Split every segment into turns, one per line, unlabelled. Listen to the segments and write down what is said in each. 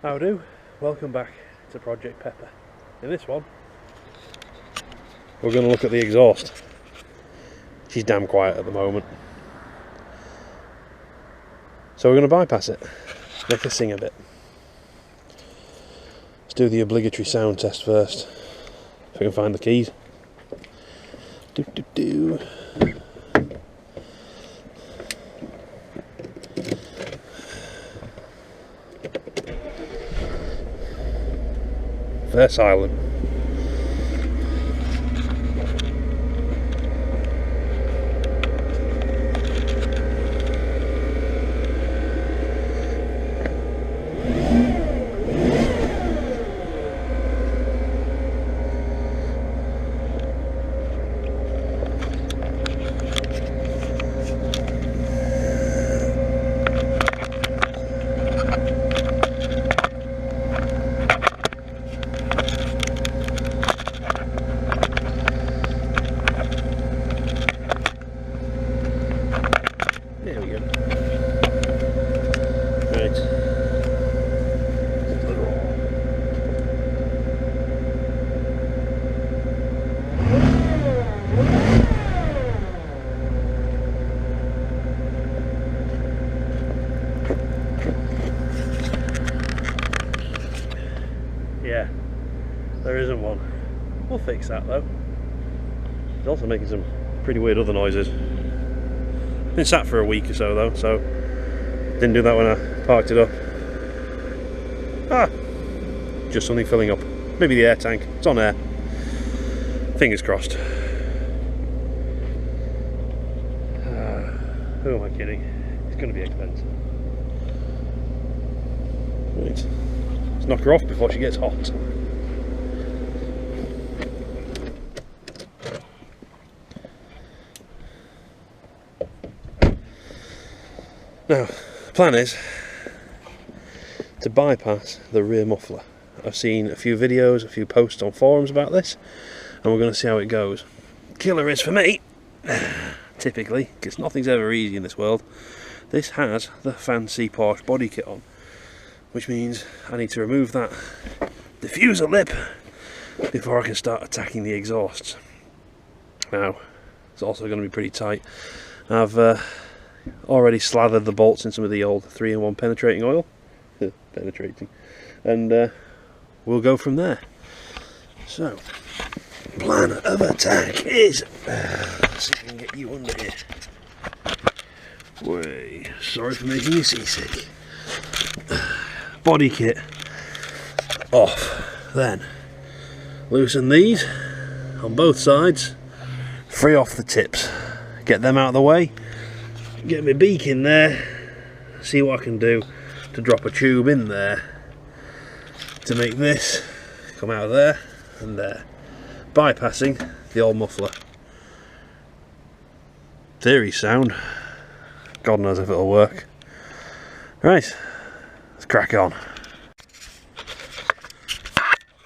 How do? Welcome back to Project Pepper. In this one, we're going to look at the exhaust. She's damn quiet at the moment. So we're going to bypass it, make her sing a bit. Let's do the obligatory sound test first. If we can find the keys. Do do do. They're silent. There we go. Right. Yeah, there isn't one. We'll fix that though. It's also making some pretty weird other noises. Been sat for a week or so though, so didn't do that when I parked it up. Just something filling up. Maybe the air tank. It's on air. Fingers crossed. Who am I kidding? It's going to be expensive. Right. Let's knock her off before she gets hot. Now, the plan is to bypass the rear muffler. I've seen a few videos, a few posts on forums about this, and we're going to see how it goes. Killer is for me, typically, because nothing's ever easy in this world. This has the fancy Porsche body kit on, which means I need to remove that diffuser lip before I can start attacking the exhausts. Now, it's also going to be pretty tight. I've already slathered the bolts in some of the old 3-in-1 penetrating oil, and we'll go from there. So, plan of attack is, let's see if we can get you under here. Way, sorry for making you seasick. Body kit off, then loosen these on both sides, free off the tips, get them out of the way. Get my beak in there, see what I can do to drop a tube in there to make this come out of there and there, bypassing the old muffler. Theory sound, God knows if it'll work. Right, let's crack on.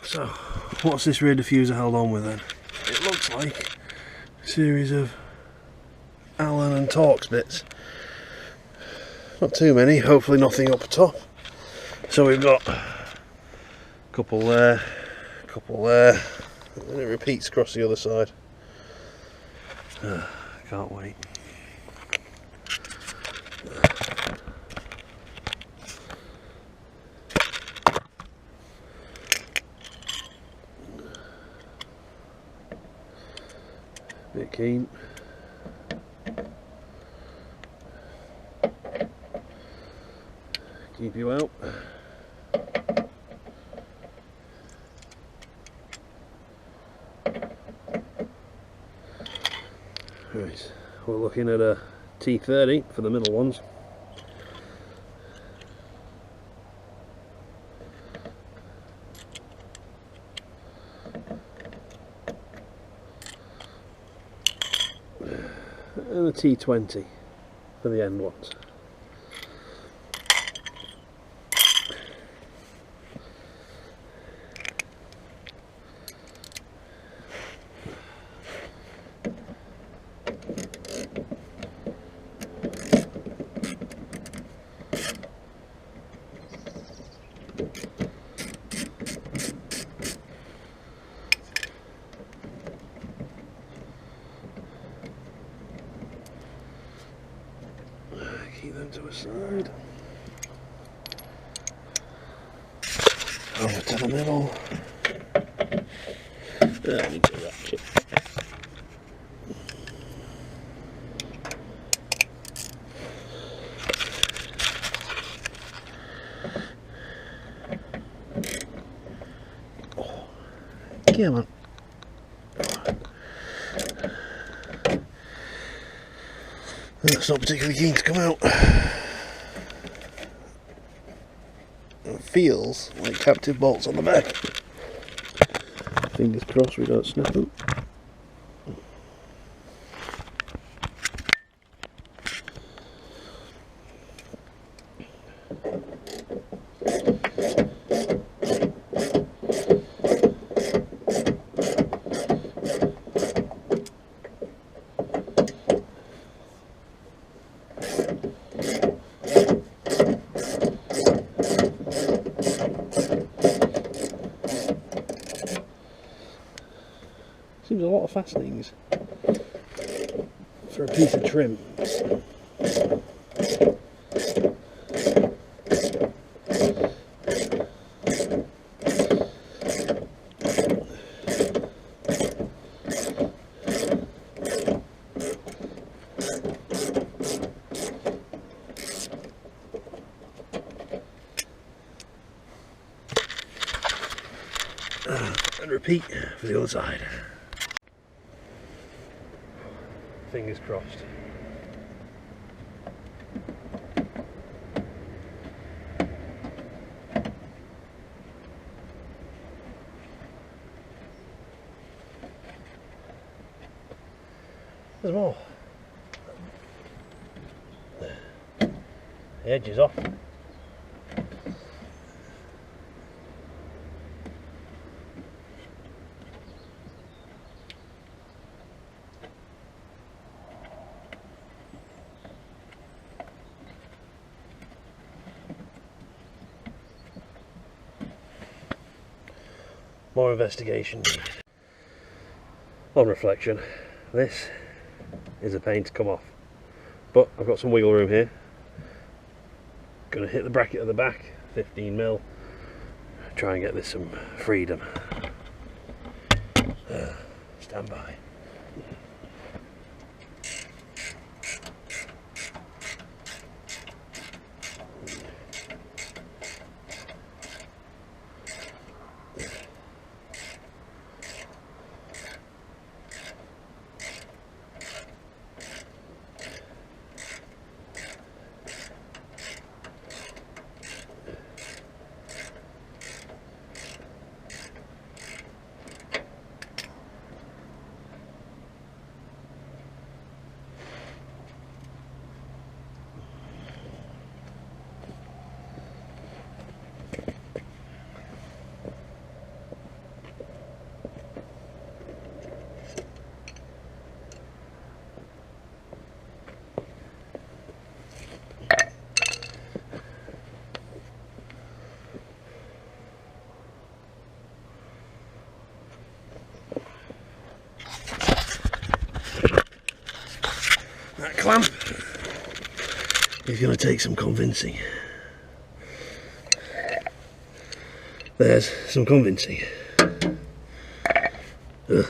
So, what's this rear diffuser held on with then? It looks like a series of Allen and Torx bits. Not too many, hopefully nothing up top. So we've got a couple there, and it repeats across the other side. Can't wait. Bit keen. Keep you out. Right, we're looking at a T30 for the middle ones. And a T20 for the end ones. Keep them to a side. Over to the middle. There, I need to ratchet. Oh, come on. That's not particularly keen to come out. It feels like captive bolts on the back. Fingers crossed we don't snap them. Seems a lot of fastenings for a piece of trim. And repeat for the other side. Fingers crossed. There's more. The edge is off. More investigation. On reflection, this is a pain to come off, but I've got some wiggle room here. Gonna hit the bracket at the back, 15mm. Try and get this some freedom. Stand by. That clamp is going to take some convincing. There's some convincing. Ugh.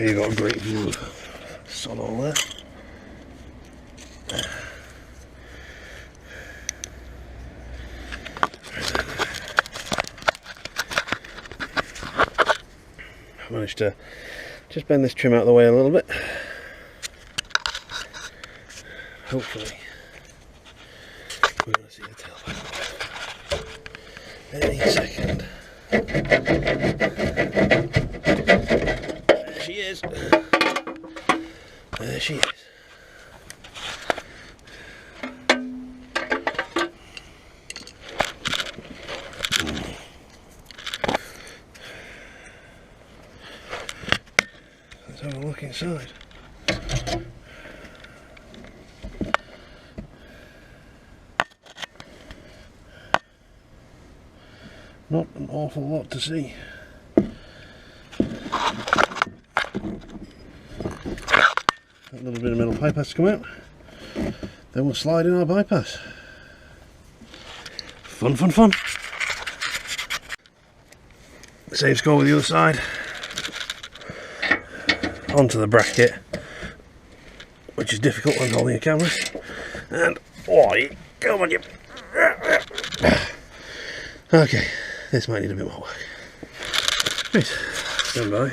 sure you've got a great view of sod all there. I've managed to just bend this trim out of the way a little bit. Hopefully we're going to see the tailpipe any second. There she is. There she is. Let's have a look inside. Not an awful lot to see. A little bit of metal pipe has to come out. Then we'll slide in our bypass. Fun, fun, fun. Same score with the other side. Onto the bracket, which is difficult when holding a camera. And oi, come on you. Okay, this might need a bit more work. Right, stand by.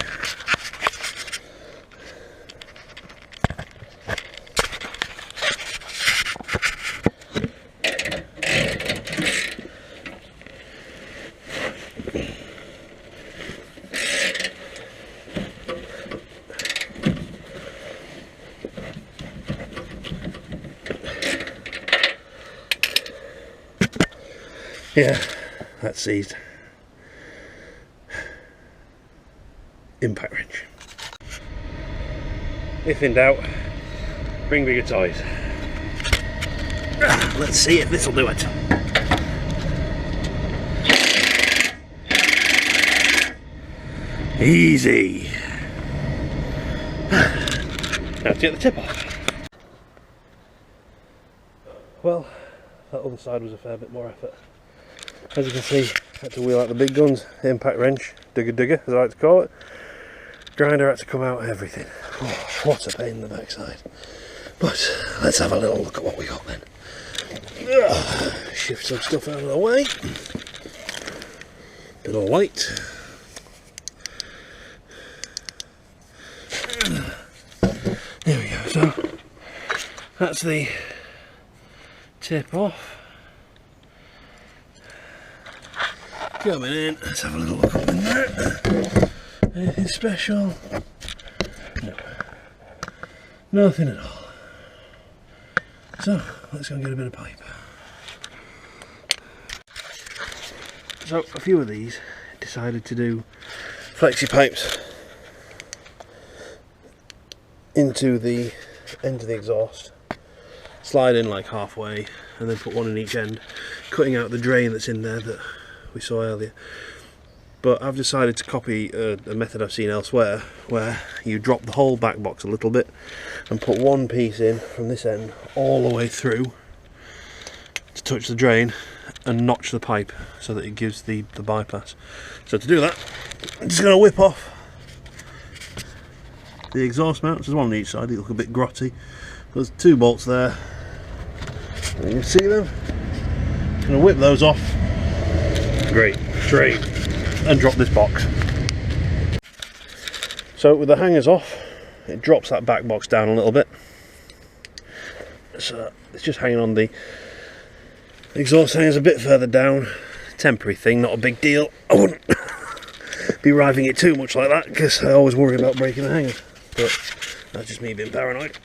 Yeah, that's seized. Impact wrench. If in doubt, bring bigger toys. Let's see if this will do it. Easy. Now to get the tip off. Well, that other side was a fair bit more effort. As you can see, I had to wheel out the big guns, impact wrench, digger as I like to call it. Grinder had to come out, everything. Oh, what a pain in the backside. But let's have a little look at what we got then. Shift some stuff out of the way. Bit of light. There we go. So that's the tip off. Coming in, let's have a little look up in there. Anything special? No. Nothing at all. So, let's go and get a bit of pipe. So, a few of these decided to do flexi pipes into the end of the exhaust, slide in like halfway, and then put one in each end, cutting out the drain that's in there that we saw earlier. But I've decided to copy a method I've seen elsewhere, where you drop the whole back box a little bit and put one piece in from this end all the way through to touch the drain and notch the pipe so that it gives the bypass. So to do that, I'm just going to whip off the exhaust mounts. There's one on each side. They look a bit grotty. There's two bolts there. You can see them. I'm going to whip those off. Great. Drain. And drop this box. So with the hangers off, it drops that back box down a little bit. So it's just hanging on the exhaust hangers a bit further down. Temporary thing, not a big deal. I wouldn't be riving it too much like that because I always worry about breaking the hangers. But that's just me being paranoid.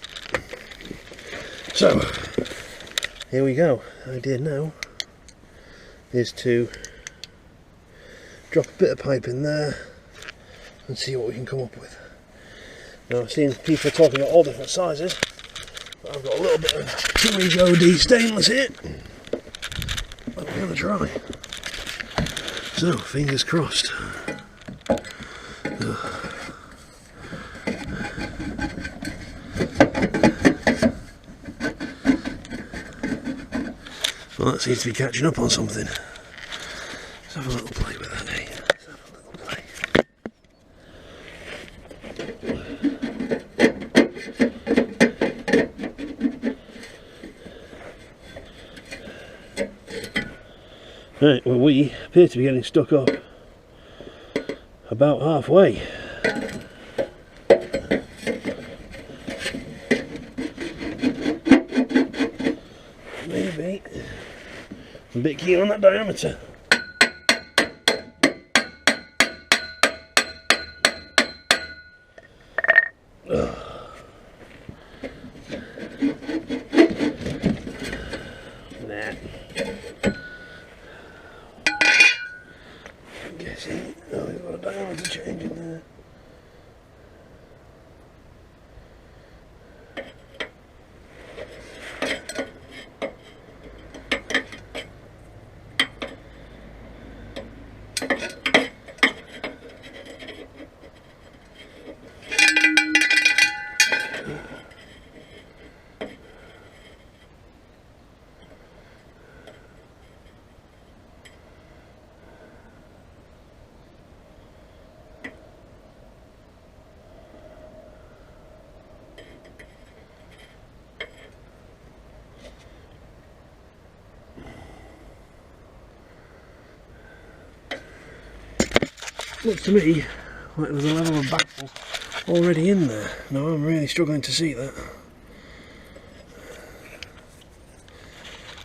So here we go. The idea now is to drop a bit of pipe in there and see what we can come up with. Now I've seen people talking about all different sizes, but I've got a little bit of 2-inch OD stainless here. But we're going to try. So, fingers crossed. Well, that seems to be catching up on something. Let's have a little play with that, eh? Let's have a little play. Right, well, we appear to be getting stuck up about halfway. Maybe a bit keen on that diameter. Nah. I'm guessing. Oh, we've got a diameter change in there. Looks to me like there's a level of baffle already in there. Now I'm really struggling to see that.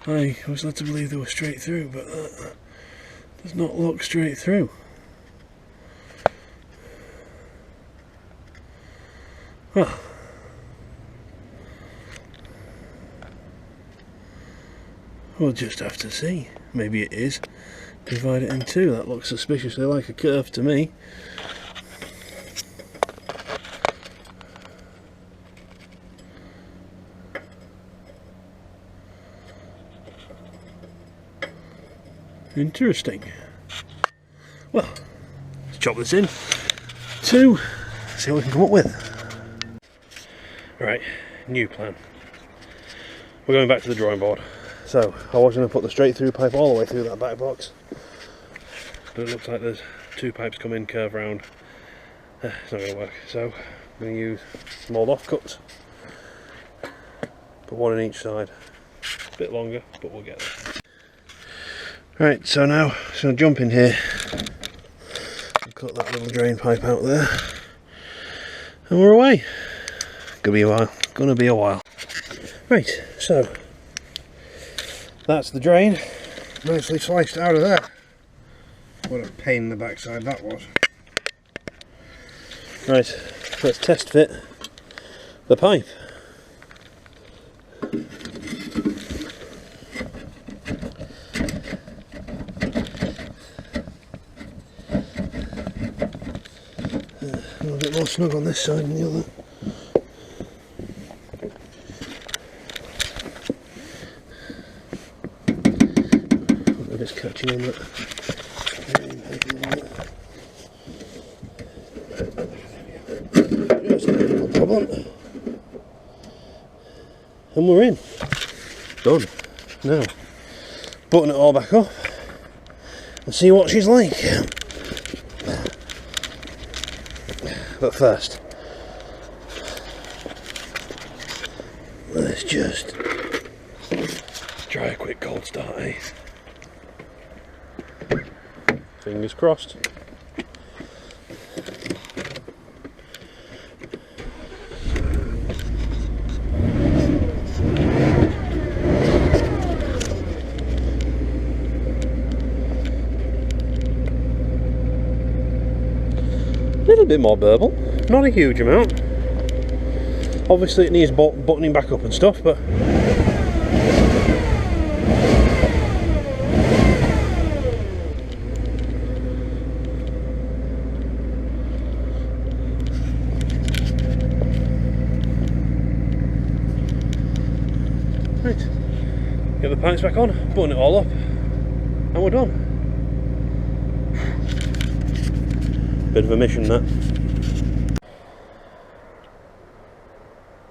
I was led to believe they were straight through, but that does not look straight through. Well, we'll just have to see. Maybe it is. Divide it in two. That looks suspiciously like a curve to me. Interesting. Well, let's chop this in. Two. See what we can come up with. Right, new plan. We're going back to the drawing board. So, I was going to put the straight through pipe all the way through that back box. But it looks like there's two pipes come in, curve round. It's not going to work. So, I'm going to use mould off cuts. Put one on each side. A bit longer, but we'll get there. Right, so now, just going to jump in here and cut that little drain pipe out there. And we're away. Gonna be a while. Gonna be a while. Right, so that's the drain, nicely sliced out of there. What a pain in the backside that was. Right, let's test fit the pipe. A little bit more snug on this side than the other. Just catching on that. Just no problem. And we're in. Done. Now, button it all back up and see what she's like. But first, let's just try a quick cold start, eh? Fingers crossed. A little bit more burble, not a huge amount. Obviously it needs buttoning back up and stuff, but right, get the pipes back on, button it all up, and we're done. Bit of a mission that.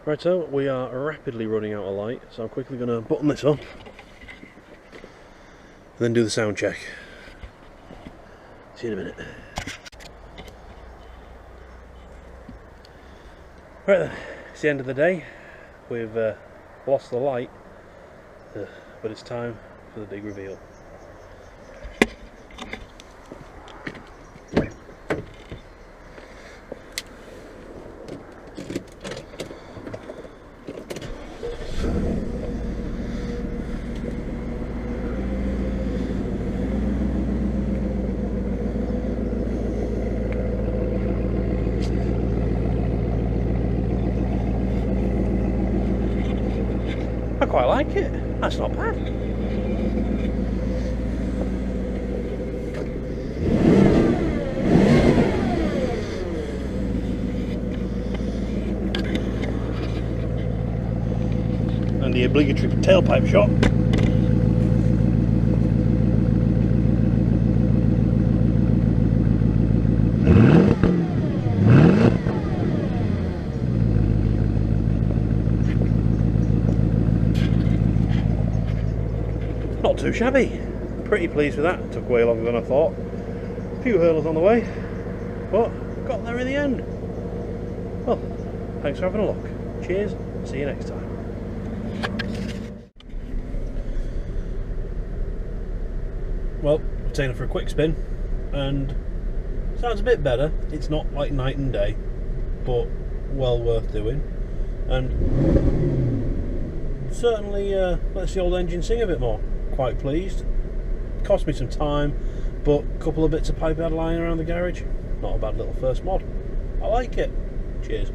Right, so we are rapidly running out of light, so I'm quickly going to button this up and then do the sound check. See you in a minute. Right then, it's the end of the day. We've lost the light, but it's time for the big reveal. I quite like it. That's not bad. And the obligatory tailpipe shot. Not too shabby. Pretty pleased with that. Took way longer than I thought. A few hurdles on the way, but got there in the end. Well, thanks for having a look. Cheers. See you next time. Well, I've taken it for a quick spin, and sounds a bit better. It's not like night and day, but well worth doing, and certainly lets the old engine sing a bit more. Quite pleased. Cost me some time, but a couple of bits of pipe out lying around the garage. Not a bad little first mod. I like it. Cheers.